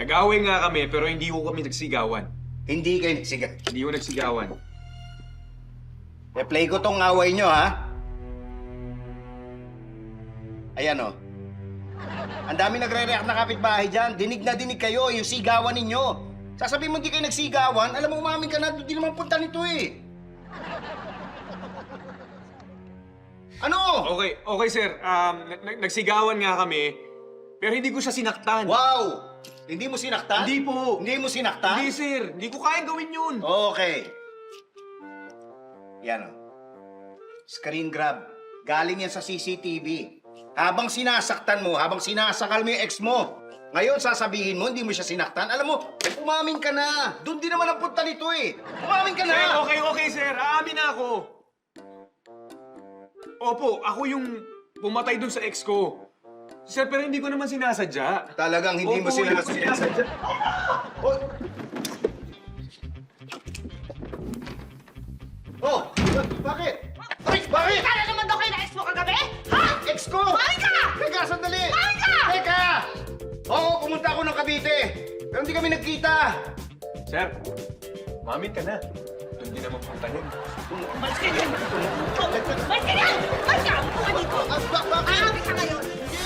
Nag-away nga kami, pero hindi ko kami nagsigawan. Hindi kayo nagsigaw. Hindi ko nagsigawan. Replay ko tong away nyo, ha? Ayan, oh. Ang dami nagre-react na kapitbahay dyan. Dinig na dinig kayo, yung sigawan ninyo. Sasabihin mo hindi kayo nagsigawan, alam mo, umamin ka na, hindi naman punta nito, eh. Ano? Okay, sir. Nagsigawan nga kami, pero hindi ko siya sinaktan. Wow! Hindi mo sinaktan? Hindi po. Hindi mo sinaktan? Hindi, sir. Hindi ko kayang gawin yun. Okay. Yan, oh. Screen grab. Galing yan sa CCTV. Habang sinasaktan mo, habang sinasakal mo yung ex mo, ngayon sasabihin mo, hindi mo siya sinaktan. Alam mo, umamin ka na. Doon din naman ang punta nito, eh. Umamin ka na. Sir, okay, sir. Aamin na ako. Opo, ako yung pumatay dun sa ex ko. Sir, pero hindi ko naman sinasadya. Talagang hindi mo Opo, hindi ko sinasadya. Oh! Oh! Bakit? Ay, bakit? Kala naman daw kayo na ex mo kagabi? Ha? Ex ko! Kumain ka! Teka, sandali! Kumain ka! Teka! Oo, pumunta ako ng Cavite. Pero hindi kami nagkita. Sir, mamit ka na. Doon din naman punta yun. Balis ka dyan! Balis ka dyan! Balis ka! Upo ka dito! Bakit? Aamin ka ngayon!